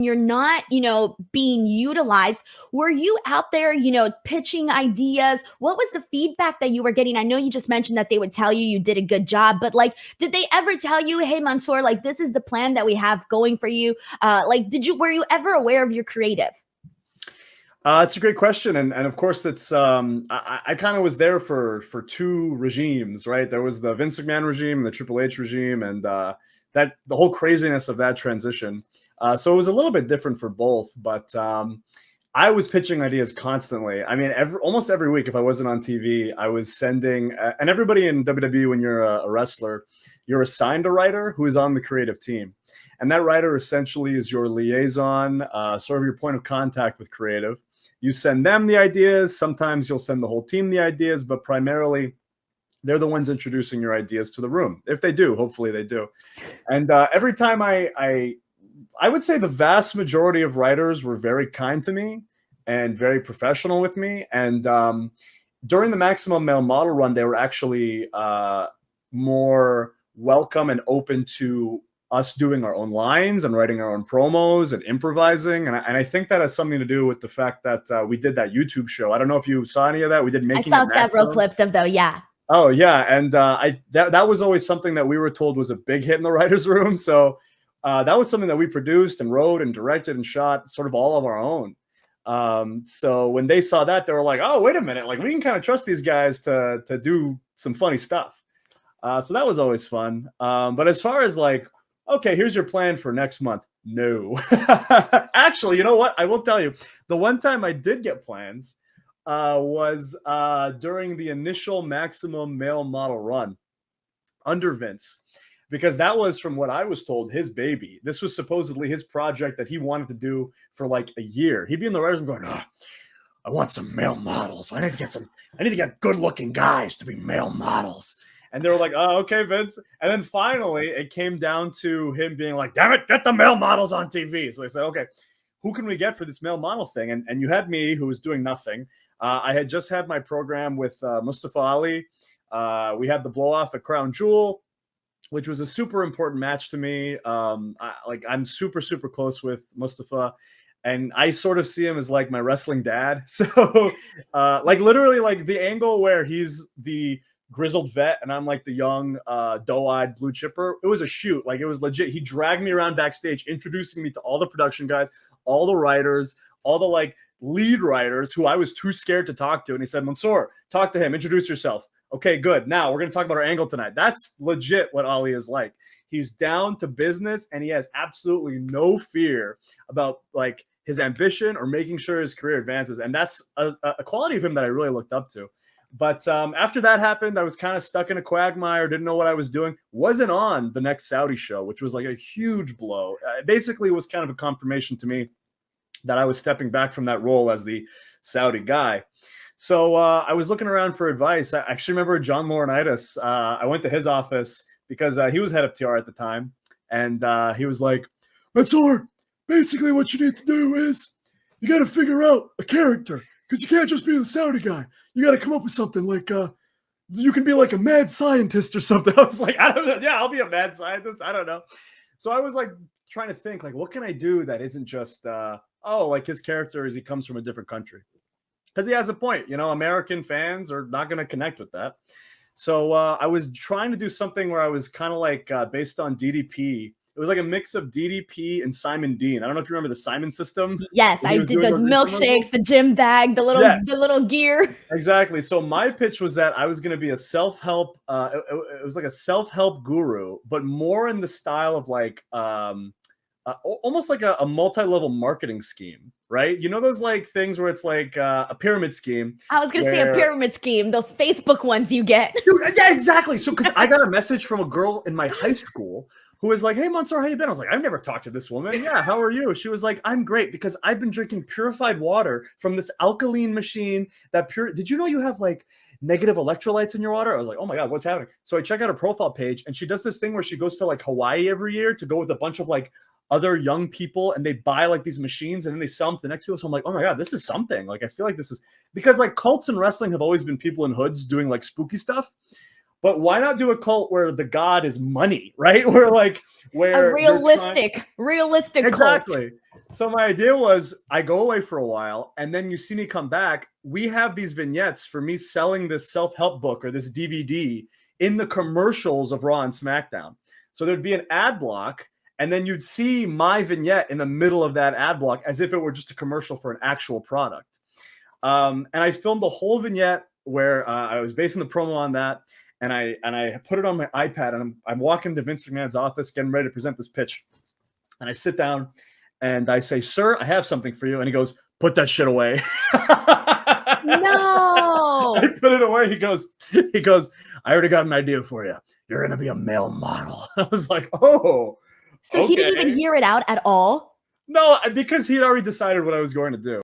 you're not, being utilized. Were you out there, pitching ideas? What was the feedback that you were getting? I know you just mentioned that they would tell you did a good job, but like, did they ever tell you, hey, Mansoor, like, this is the plan that we have going for you? Were you ever aware of your creative? It's a great question, and of course, it's I kind of was there for two regimes, right? There was the Vince McMahon regime and the Triple H regime, and that the whole craziness of that transition. So it was a little bit different for both, but I was pitching ideas constantly. I mean, almost every week, if I wasn't on TV, I was sending. And everybody in WWE, when you're a wrestler, you're assigned a writer who is on the creative team, and that writer essentially is your liaison, sort of your point of contact with creative. You send them the ideas. Sometimes you'll send the whole team the ideas, but primarily they're the ones introducing your ideas to the room. If they do, hopefully they do. And every time I would say the vast majority of writers were very kind to me and very professional with me. And during the Maximum Male Model run, they were actually more welcome and open to us doing our own lines and writing our own promos and improvising. And I think that has something to do with the fact that we did that YouTube show. I don't know if you saw any of that. We did Making It I saw several clips of though. Yeah. Oh yeah. And that was always something that we were told was a big hit in the writer's room. So that was something that we produced and wrote and directed and shot sort of all of our own. So when they saw that, they were like, oh, wait a minute. Like, we can kind of trust these guys to do some funny stuff. So that was always fun. But as far as like, okay, here's your plan for next month. No. Actually, you know what? I will tell you. The one time I did get plans was during the initial Maximum Male Model run under Vince. Because that was, from what I was told, his baby. This was supposedly his project that he wanted to do for like a year. He'd be in the writers room going, oh, I want some male models. I need to get good-looking guys to be male models. And they were like, oh, okay, Vince. And then finally, it came down to him being like, damn it, get the male models on TV. So they said, okay, who can we get for this male model thing? And you had me, who was doing nothing. I had just had my program with Mustafa Ali. We had the blow-off at Crown Jewel, which was a super important match to me. I'm super, super close with Mustafa. And I sort of see him as like my wrestling dad. So literally like the angle where he's the grizzled vet and I'm like the young doe-eyed blue chipper. It was a shoot. Like, it was legit. He dragged me around backstage, introducing me to all the production guys, all the writers, all the like lead writers who I was too scared to talk to. And he said, Mansoor, talk to him. Introduce yourself. Okay, good. Now we're going to talk about our angle tonight. That's legit what Ali is like. He's down to business and he has absolutely no fear about like his ambition or making sure his career advances. And that's a quality of him that I really looked up to. But after that happened, I was kind of stuck in a quagmire, didn't know what I was doing, wasn't on the next Saudi show, which was like a huge blow. Basically, it was kind of a confirmation to me that I was stepping back from that role as the Saudi guy. So I was looking around for advice. I actually remember John Laurinaitis. I went to his office because he was head of TR at the time. And he was like, Mansoor, basically what you need to do is you got to figure out a character, because you can't just be the Saudi guy. You got to come up with something like you can be like a mad scientist or something. I was like, I don't know. Yeah, I'll be a mad scientist. I don't know. So I was like trying to think, like, what can I do that isn't just, like his character is he comes from a different country. Because he has a point, American fans are not going to connect with that. So I was trying to do something where I was kind of like based on DDP. It was like a mix of DDP and Simon Dean. I don't know if you remember the Simon system. Yes, I did the milkshakes, the gym bag, the little gear. Exactly. So my pitch was that I was going to be a self-help. It was like a self-help guru, but more in the style of like almost like a multi-level marketing scheme. Right? You know those like things where it's like a pyramid scheme. I was going to say a pyramid scheme, those Facebook ones you get. Dude, yeah, exactly. So because I got a message from a girl in my high school who was like, hey, Mansoor, how you been? I was like, I've never talked to this woman. Yeah, how are you? She was like, I'm great because I've been drinking purified water from this alkaline machine Did you know you have like negative electrolytes in your water? I was like, oh my God, what's happening? So I check out her profile page and she does this thing where she goes to like Hawaii every year to go with a bunch of like other young people and they buy like these machines and then they sell them to the next people. So I'm like, oh my God, this is something. Like, I feel like this is because like cults and wrestling have always been people in hoods doing like spooky stuff. But why not do a cult where the god is money, right? Where a realistic exactly. cult. So my idea was I go away for a while and then you see me come back. We have these vignettes for me selling this self-help book or this DVD in the commercials of Raw and SmackDown. So there'd be an ad block and then you'd see my vignette in the middle of that ad block as if it were just a commercial for an actual product. And I filmed the whole vignette where I was basing the promo on that. And I put it on my iPad and I'm walking to Vince McMahon's office getting ready to present this pitch. And I sit down and I say, "Sir, I have something for you." And he goes, "Put that shit away." I No. put it away. He goes, "I already got an idea for you. You're going to be a male model." I was like, "Oh, So he didn't even okay." hear it out at all? No, because he'd already decided what I was going to do.